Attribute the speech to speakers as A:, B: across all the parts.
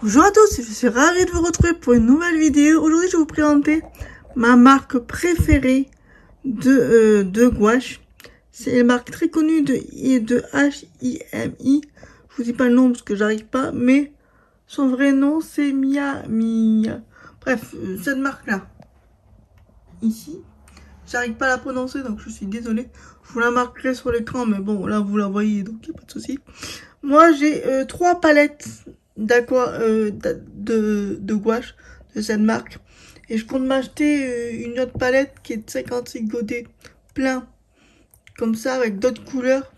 A: Bonjour à tous, je suis ravie de vous retrouver pour une nouvelle vidéo. Aujourd'hui, je vais vous présenter ma marque préférée de gouache. C'est une marque très connue de HIMI. Je vous dis pas le nom parce que j'arrive pas, mais son vrai nom c'est Mia. Bref, cette marque-là, ici, j'arrive pas à la prononcer donc je suis désolée. Je vous la marquerai sur l'écran, mais bon, là vous la voyez donc il n'y a pas de souci. Moi, j'ai 3 palettes de gouache de cette marque. Et je compte m'acheter une autre palette qui est de 56 godets plein, comme ça, avec d'autres couleurs.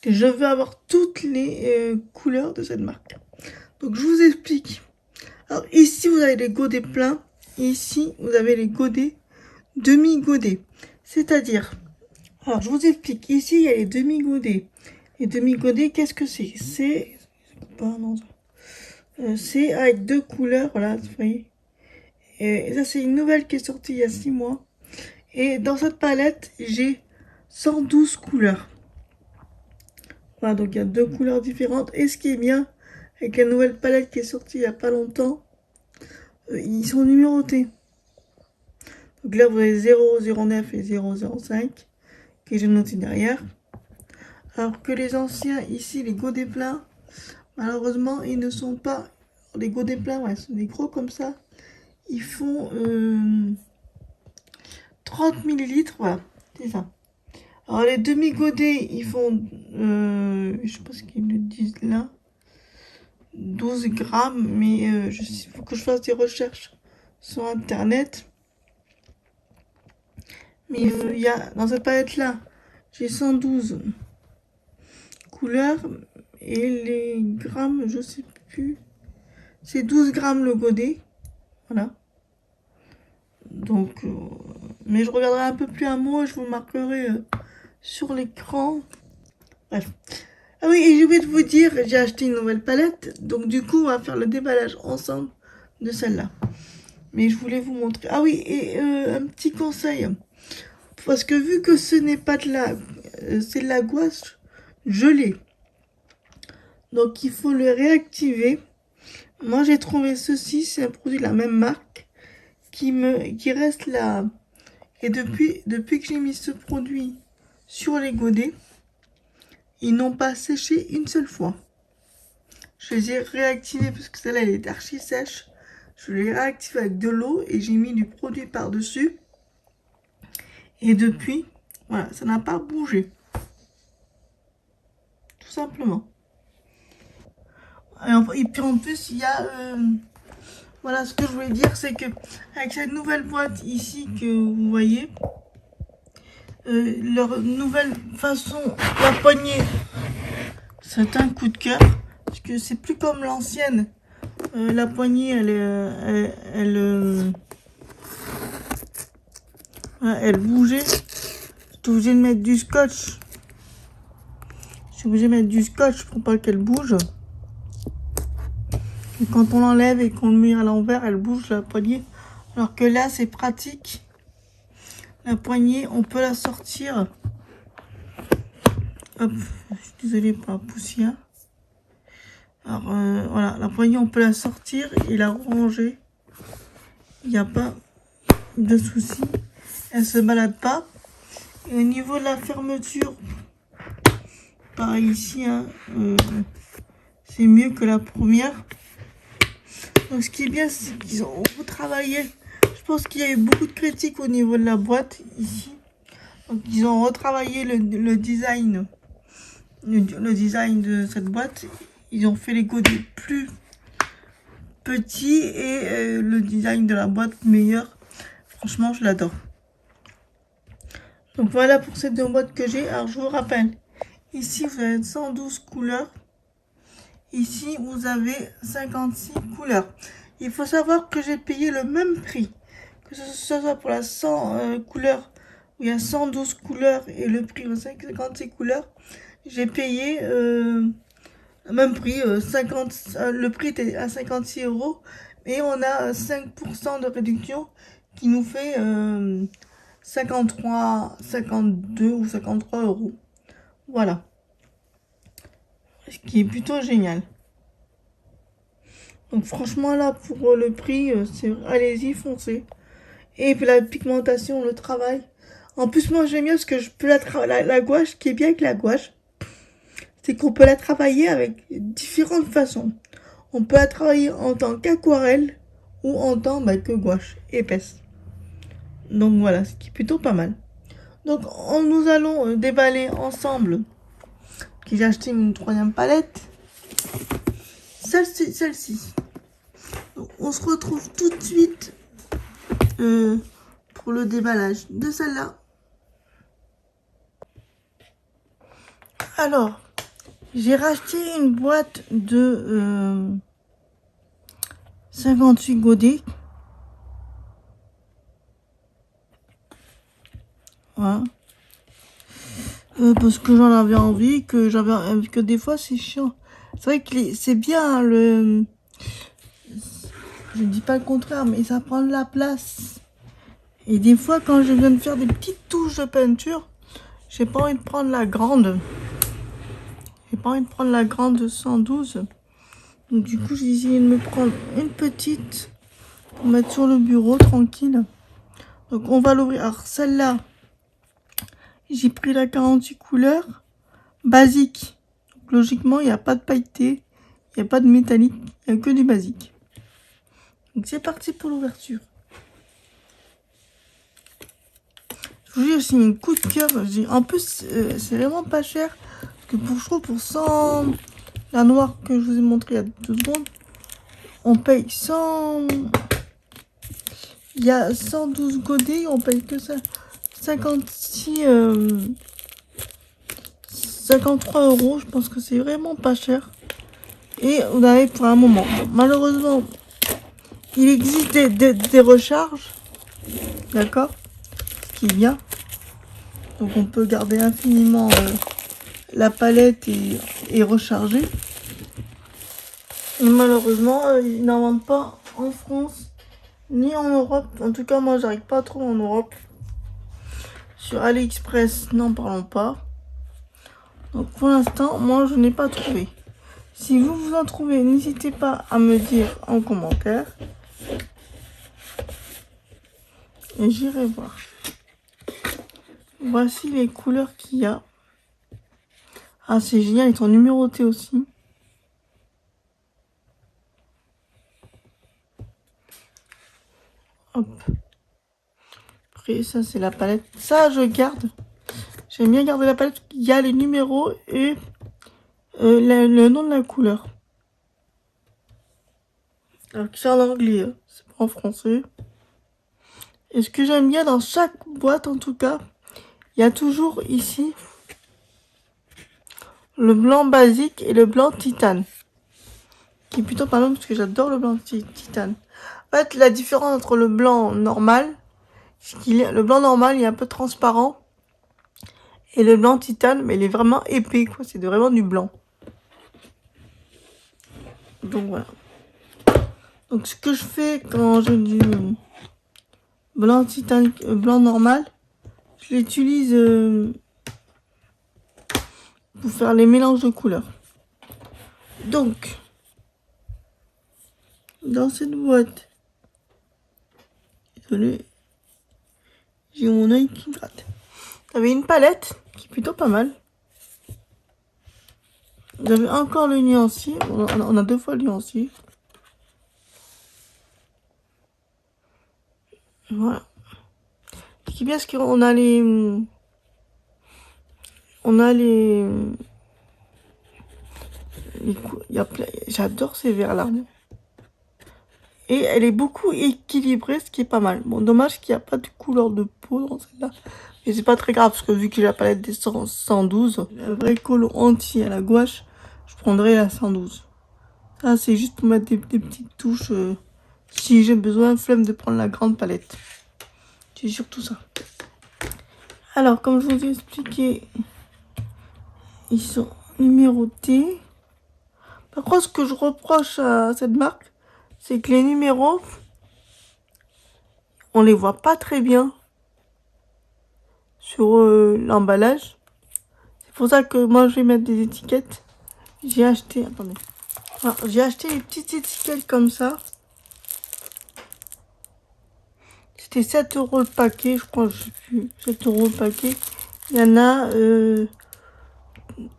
A: Et je veux avoir toutes les couleurs de cette marque. Donc, je vous explique. Alors, ici, vous avez les godets pleins. Et ici, vous avez les godets demi-godets. C'est-à-dire, alors, je vous explique. Ici, il y a les demi-godets. Les demi-godets, qu'est-ce que c'est? C'est avec 2 couleurs, voilà, vous voyez. Et ça, c'est une nouvelle qui est sortie il y a 6 mois. Et dans cette palette, j'ai 112 couleurs. Voilà, donc il y a 2 couleurs différentes. Et ce qui est bien, avec la nouvelle palette qui est sortie il n'y a pas longtemps, ils sont numérotés. Donc là, vous avez 009 et 005, que j'ai noté derrière. Alors que les anciens, ici, les godets pleins, malheureusement, ils ne sont pas... Les godets pleins, ouais, sont des gros comme ça. Ils font 30 millilitres, voilà, c'est ça. Alors les demi-godets, ils font, je sais pas ce qu'ils le disent là, 12 grammes, mais il faut que je fasse des recherches sur internet. Mais il y a, dans cette palette là, j'ai 112 couleurs, et les grammes, je sais plus, c'est 12 grammes le godet, voilà. Donc, mais je regarderai un peu plus un mot et je vous marquerai sur l'écran. Bref. Ah oui, et j'ai oublié de vous dire, j'ai acheté une nouvelle palette. Donc du coup, on va faire le déballage ensemble de celle-là. Mais je voulais vous montrer. Ah oui, et un petit conseil. Parce que vu que ce n'est pas de la... c'est de la gouache gelée. Donc il faut le réactiver. Moi, j'ai trouvé ceci. C'est un produit de la même marque. Qui reste là. Et depuis que j'ai mis ce produit sur les godets, ils n'ont pas séché une seule fois. Je les ai réactivés parce que celle-là, elle est archi sèche. Je l'ai réactivée avec de l'eau et j'ai mis du produit par-dessus. Et depuis, voilà, ça n'a pas bougé. Tout simplement. Et puis en plus, il y a... voilà, ce que je voulais dire, c'est que avec cette nouvelle boîte ici que vous voyez, leur nouvelle façon, la poignée, c'est un coup de cœur. Parce que c'est plus comme l'ancienne. La poignée, elle bougeait. J'étais obligée de mettre du scotch. Je suis obligée de mettre du scotch pour pas qu'elle bouge. Et quand on l'enlève et qu'on le met à l'envers, elle bouge la poignée. Alors que là, c'est pratique. La poignée, on peut la sortir. Hop, je suis désolée pour la poussière. Alors voilà, la poignée, on peut la sortir et la ranger. Il n'y a pas de souci. Elle se balade pas. Et au niveau de la fermeture, pareil ici, hein, c'est mieux que la première. Donc ce qui est bien, c'est qu'ils ont retravaillé. Je pense qu'il y a eu beaucoup de critiques au niveau de la boîte ici. Donc ils ont retravaillé le design. Le design de cette boîte. Ils ont fait les godets plus petits et le design de la boîte meilleur. Franchement, je l'adore. Donc voilà pour ces 2 boîtes que j'ai. Alors je vous rappelle, ici vous avez 112 couleurs. Ici vous avez 56 couleurs. Il faut savoir que j'ai payé le même prix. Que ce soit pour la 100 couleurs, où il y a 112 couleurs et le prix aux 56 couleurs. J'ai payé le même prix, le prix était à 56 €. Et on a 5% de réduction qui nous fait 52 ou 53 €. Voilà. Ce qui est plutôt génial. Donc franchement là, pour le prix, allez-y, foncez. Et puis la pigmentation, le travail. En plus, moi j'aime bien parce que je peux la gouache, ce qui est bien avec la gouache, c'est qu'on peut la travailler avec différentes façons. On peut la travailler en tant qu'aquarelle ou en tant que gouache épaisse. Donc voilà, ce qui est plutôt pas mal. Donc nous allons déballer ensemble. J'ai acheté une troisième palette. Celle-ci. On se retrouve tout de suite pour le déballage de celle-là. Alors, j'ai racheté une boîte de 58 godets. Voilà. Parce que j'en avais envie, que des fois c'est chiant. C'est vrai que c'est bien le... Je dis pas le contraire, mais ça prend de la place. Et des fois, quand je viens de faire des petites touches de peinture, j'ai pas envie de prendre la grande. J'ai pas envie de prendre la grande 112. Donc du coup, j'ai essayé de me prendre une petite pour mettre sur le bureau, tranquille. Donc on va l'ouvrir. Alors celle-là, j'ai pris la 48 couleurs basique. Donc, logiquement, il n'y a pas de pailleté, il n'y a pas de métallique, il n'y a que du basique. Donc c'est parti pour l'ouverture. Je vous jure, c'est un coup de cœur. En plus, c'est vraiment pas cher. Parce que je trouve pour 100... La noire que je vous ai montré il y a 2 secondes, on paye 100... Il y a 112 godets, on paye que ça. 56... 53 €, je pense que c'est vraiment pas cher. Et on avait pour un moment. Bon, malheureusement, il existe des recharges. D'accord? Ce qui est bien. Donc on peut garder infiniment la palette et recharger. Et malheureusement, ils n'en vendent pas en France ni en Europe. En tout cas, moi, j'arrive pas trop en Europe. Sur AliExpress, n'en parlons pas. Donc pour l'instant, moi, je n'ai pas trouvé. Si vous en trouvez, n'hésitez pas à me dire en commentaire. Et j'irai voir. Voici les couleurs qu'il y a. Ah, c'est génial, ils sont numérotés aussi. Hop. Après, ça, c'est la palette. Ça, je garde. J'aime bien garder la palette. Il y a les numéros et le nom de la couleur. Alors, c'est en anglais, hein. C'est pas en français. Et ce que j'aime bien dans chaque boîte, en tout cas, il y a toujours ici le blanc basique et le blanc titane. Qui est plutôt pas mal parce que j'adore le blanc titane. En fait, la différence entre le blanc normal, le blanc normal, il est un peu transparent. Et le blanc titane, mais il est vraiment épais, quoi. C'est vraiment du blanc. Donc voilà. Donc ce que je fais quand j'ai du blanc titane, blanc normal, je l'utilise pour faire les mélanges de couleurs. Donc, dans cette boîte, désolé, j'ai mon œil qui gratte. J'avais une palette qui est plutôt pas mal. J'avais encore le nuancier. On a 2 fois le nuancier. Voilà. Ce qui est bien, c'est qu'on a les... On a les... J'adore ces verres-là. Et elle est beaucoup équilibrée, ce qui est pas mal. Bon, dommage qu'il n'y a pas de couleur de peau dans celle-là. Mais c'est pas très grave, parce que vu que j'ai la palette des 112, la vraie colo entier à la gouache, je prendrai la 112. Ça, c'est juste pour mettre des petites touches. Si j'ai besoin, flemme de prendre la grande palette. C'est surtout ça. Alors, comme je vous ai expliqué, ils sont numérotés. Par contre, ce que je reproche à cette marque, c'est que les numéros, on les voit pas très bien sur l'emballage. C'est pour ça que moi, je vais mettre des étiquettes. J'ai acheté... Attendez. Alors, j'ai acheté des petites étiquettes comme ça. C'était 7 € le paquet, je crois, je sais plus, 7 € le paquet. Il y en a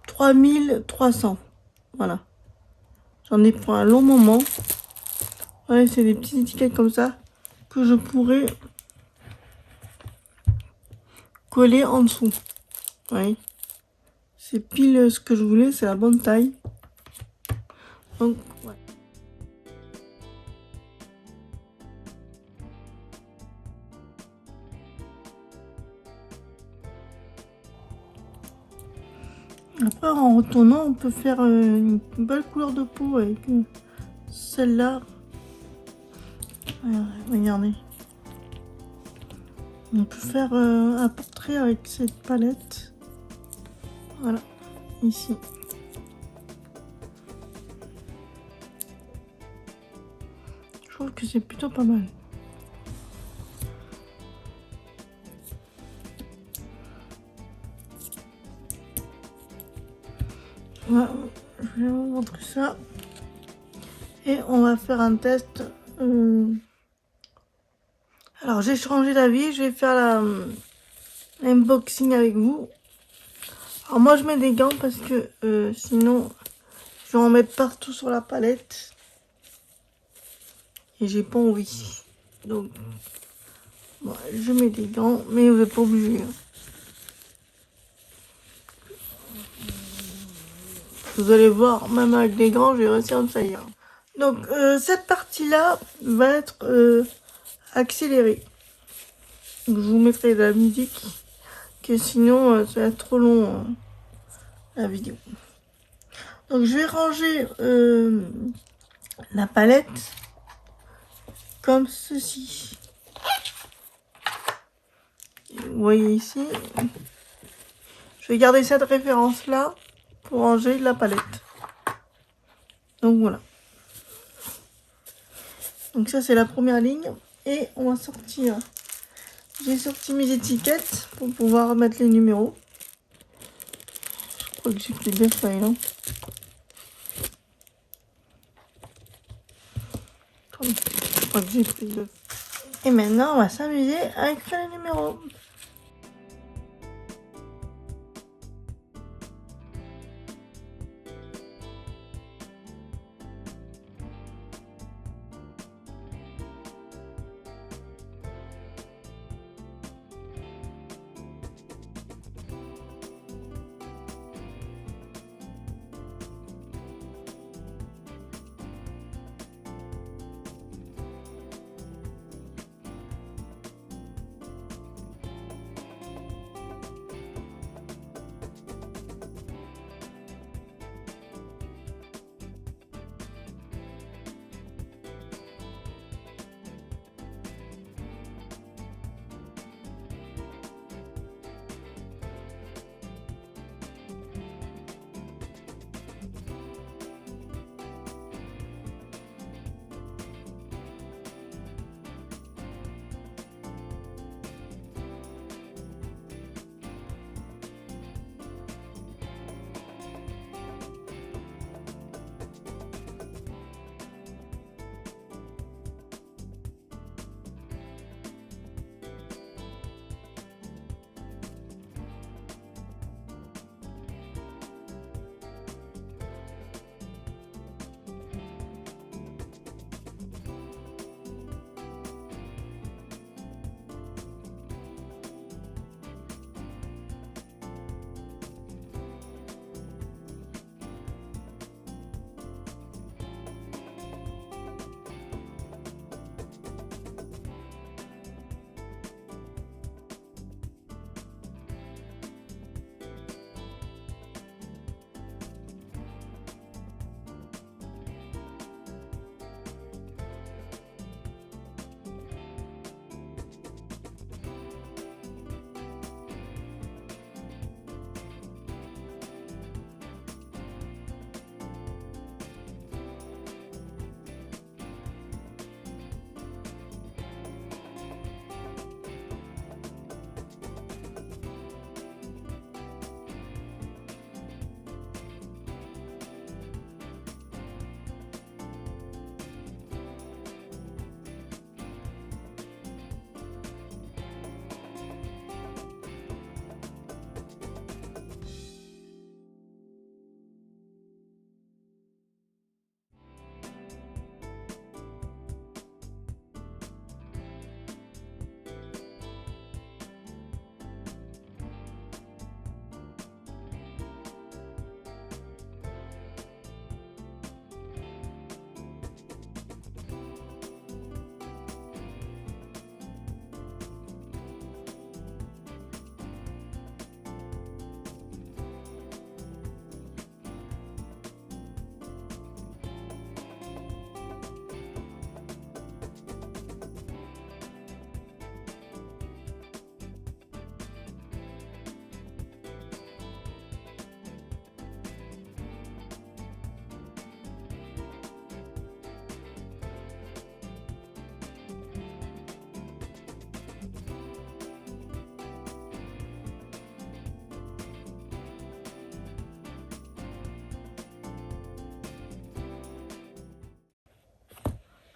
A: 3300. Voilà. J'en ai pour un long moment. Ouais, c'est des petites étiquettes comme ça que je pourrais coller en dessous. Ouais. C'est pile ce que je voulais, c'est la bonne taille. Donc, ouais. Après, en retournant, on peut faire une belle couleur de peau avec celle-là. Regardez. On peut faire un portrait avec cette palette. Voilà, ici. Je trouve que c'est plutôt pas mal. Voilà, je vais vous montrer ça. Et on va faire un test. Alors, j'ai changé d'avis. Je vais faire l'unboxing avec vous. Alors, moi, je mets des gants parce que sinon, je vais en mettre partout sur la palette. Et j'ai pas envie. Donc, bon, je mets des gants, mais vous n'êtes pas obligé. Vous allez voir, même avec des gants, j'ai réussi à me salir. Donc, cette partie-là va être accélérée. Donc, je vous mettrai de la musique, que sinon, ça va être trop long, la vidéo. Donc, je vais ranger la palette comme ceci. Vous voyez ici, je vais garder cette référence-là pour ranger la palette. Donc, voilà. Donc ça, c'est la première ligne. Et on va sortir... J'ai sorti mes étiquettes pour pouvoir mettre les numéros. Je crois que j'ai pris 2 feuilles, non? Je crois que j'ai pris 2. Et maintenant, on va s'amuser à écrire les numéros.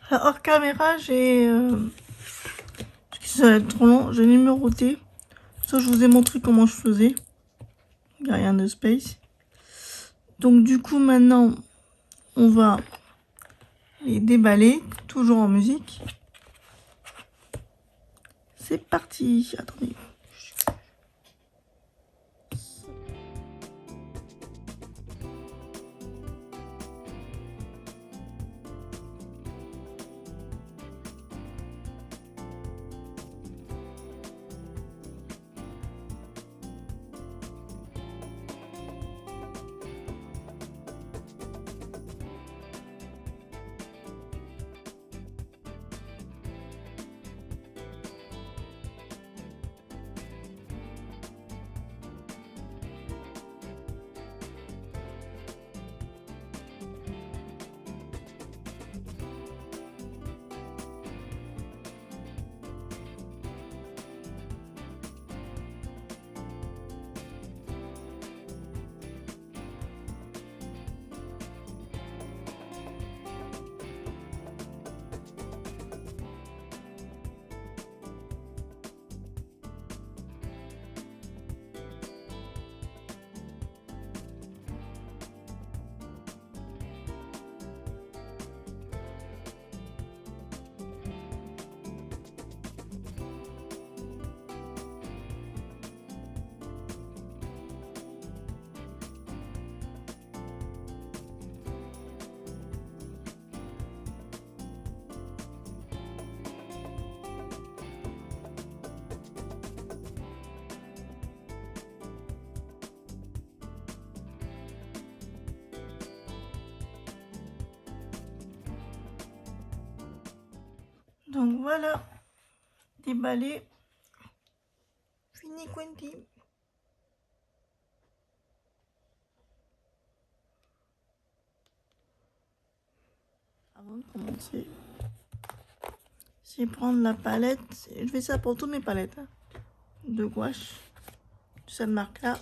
A: Alors, hors caméra, j'ai... parce que ça va être trop long, j'ai numéroté. Ça, je vous ai montré comment je faisais. Il n'y a rien de space. Donc, du coup, maintenant, on va les déballer, toujours en musique. C'est parti. Attendez. Donc voilà, déballé, fini quanti. Avant de commencer, je vais prendre la palette, je fais ça pour toutes mes palettes hein, de gouache, de cette marque là.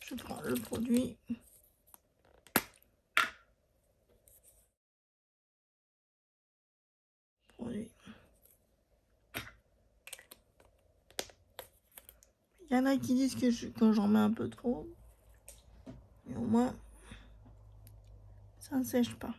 A: Je prends le produit. Il y en a qui disent que quand j'en mets un peu trop, mais au moins ça ne sèche pas.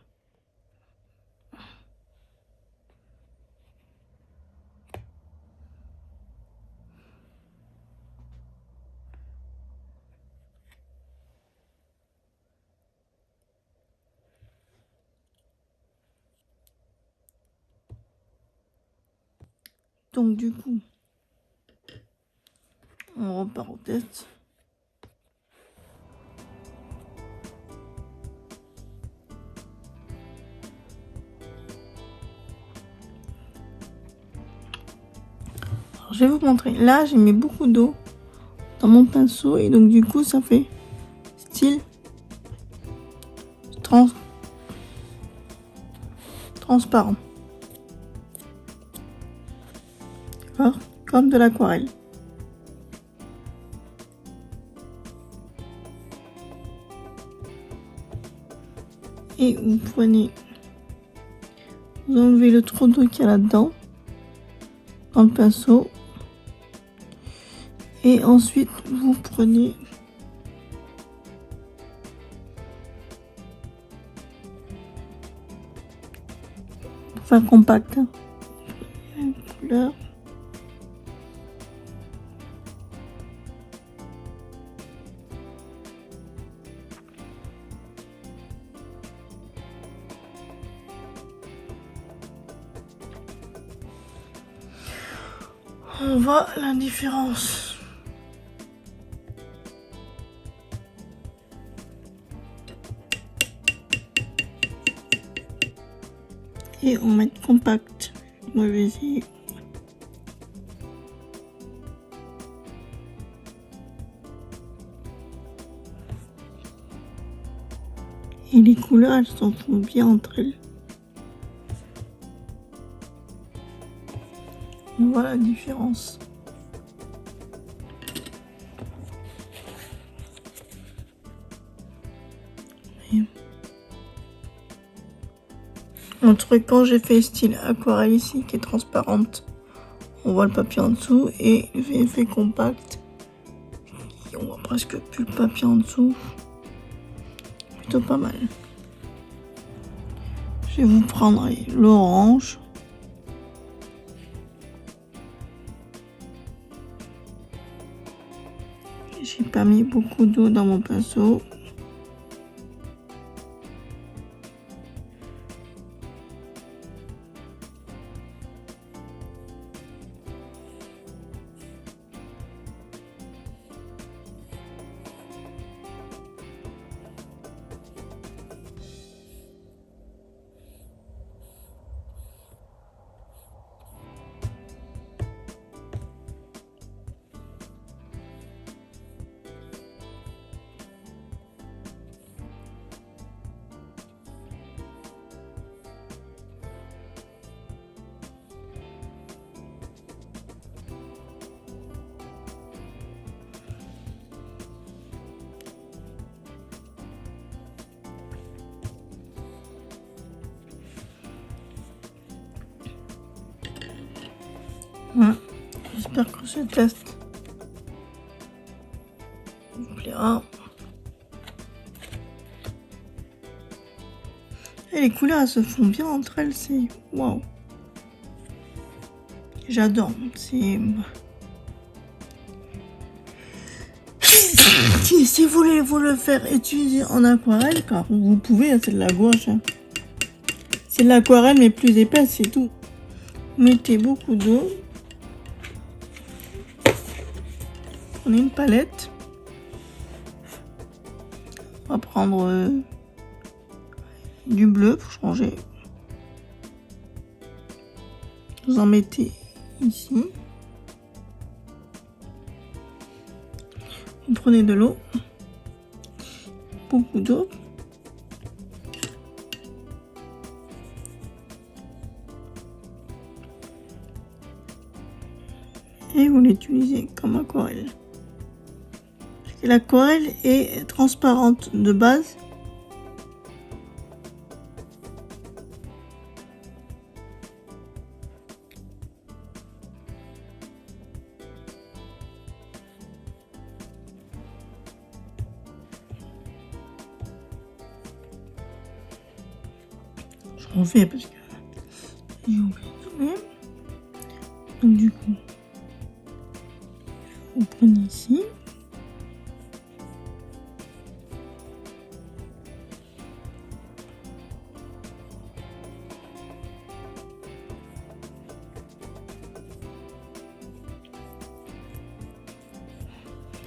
A: Donc du coup, on repart au test. Alors, je vais vous montrer. Là, j'ai mis beaucoup d'eau dans mon pinceau et donc du coup, ça fait style transparent. D'accord? Comme de l'aquarelle. Et vous prenez, vous enlevez le trop d'eau qu'il y a là-dedans dans le pinceau. Et ensuite, vous prenez pour faire compact. Hein. Une couleur. On voit la différence. Et on met compact. Moi, je vais essayer. Et les couleurs, elles s'en font bien entre elles. On voit la différence. Entre quand j'ai fait style aquarelle ici, qui est transparente, on voit le papier en dessous, et effet compact, on voit presque plus le papier en dessous. Plutôt pas mal. Je vais vous prendre l'orange. J'ai pas mis beaucoup d'eau dans mon pinceau. Ouais. J'espère que ce test vous plaira. Et les couleurs elles se font bien entre elles, c'est waouh. J'adore. C'est si vous voulez vous le faire étudier en aquarelle, car vous pouvez, c'est de la gouache. Hein. C'est de l'aquarelle mais plus épaisse, c'est tout. Mettez beaucoup d'eau. Prenez une palette. On va prendre du bleu pour changer. Vous en mettez ici. Vous prenez de l'eau. Beaucoup d'eau. Et vous l'utilisez comme aquarelle. L'aquarelle est transparente de base. Je refais parce que j'ai oublié tout même. Donc du coup, vous prenez ici.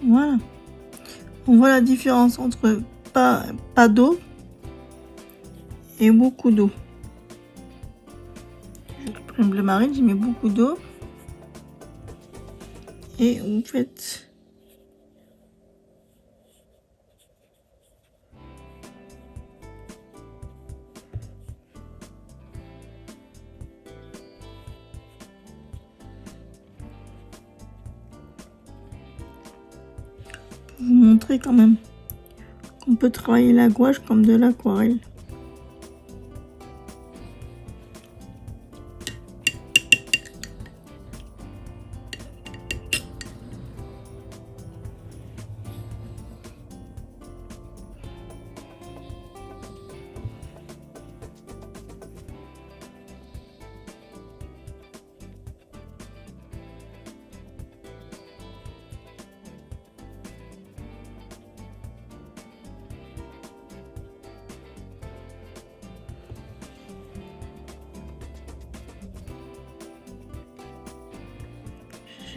A: Voilà. On voit la différence entre pas d'eau et beaucoup d'eau. Je prends le bleu marine, j'y mets beaucoup d'eau. Et vous faites vous montrer quand même qu'on peut travailler la gouache comme de l'aquarelle.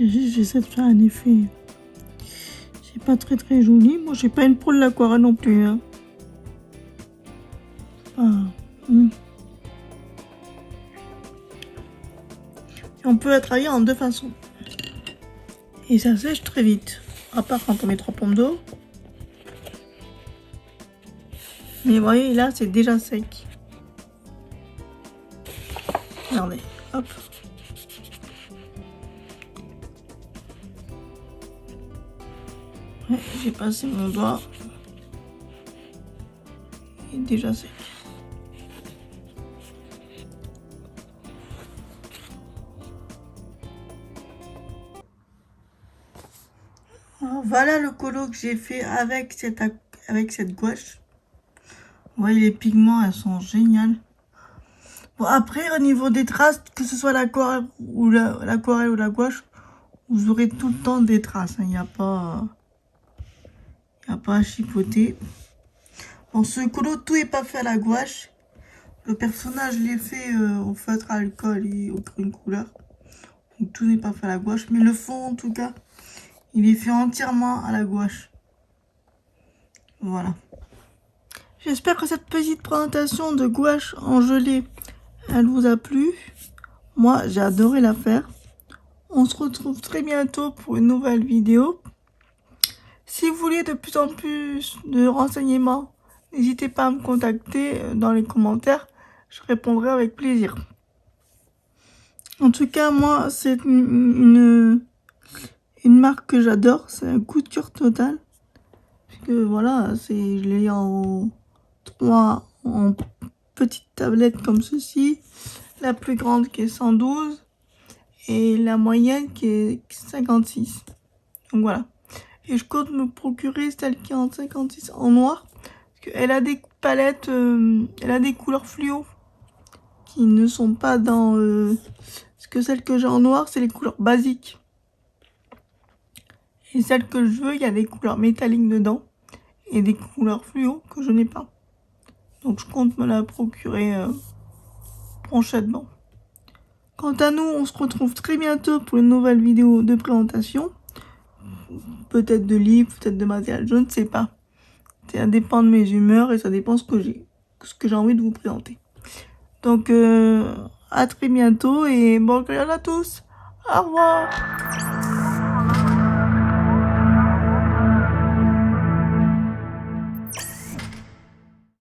A: J'essaie de faire un effet. C'est pas très joli. Moi, j'ai pas une pro de l'aquarelle non plus. Hein. Et on peut la travailler en deux façons. Et ça sèche très vite. À part quand on met 3 pompes d'eau. Mais vous voyez, là, c'est déjà sec. Regardez, hop. Ouais, j'ai passé mon doigt. Il est déjà sec. Voilà le colo que j'ai fait avec cette gouache. Vous voyez, les pigments, elles sont géniales. Bon, après, au niveau des traces, que ce soit l'aquarelle ou l'aquarelle ou la gouache, vous aurez tout le temps des traces. Il n'y a pas à chipoter. Bon, ce colo, tout est pas fait à la gouache. Le personnage, je l'ai fait au feutre à alcool et au green couleur. Donc, tout n'est pas fait à la gouache. Mais le fond, en tout cas, il est fait entièrement à la gouache. Voilà. J'espère que cette petite présentation de gouache en gelée, elle vous a plu. Moi, j'ai adoré la faire. On se retrouve très bientôt pour une nouvelle vidéo. Si vous voulez de plus en plus de renseignements, n'hésitez pas à me contacter dans les commentaires. Je répondrai avec plaisir. En tout cas, moi, c'est une marque que j'adore. C'est un coup de cœur total. Parce que voilà, je l'ai en petite tablette comme ceci. La plus grande qui est 112. Et la moyenne qui est 56. Donc voilà. Et je compte me procurer celle qui est en 56 en noir. Parce qu'elle a des palettes, elle a des couleurs fluo qui ne sont pas dans... parce que celles que j'ai en noir, c'est les couleurs basiques. Et celles que je veux, il y a des couleurs métalliques dedans. Et des couleurs fluo que je n'ai pas. Donc je compte me la procurer prochainement. Quant à nous, on se retrouve très bientôt pour une nouvelle vidéo de présentation. Peut-être de livres, peut-être de matériel, je ne sais pas. Ça dépend de mes humeurs et ça dépend ce que j'ai envie de vous présenter. Donc, à très bientôt et bon voyage à tous. Au revoir.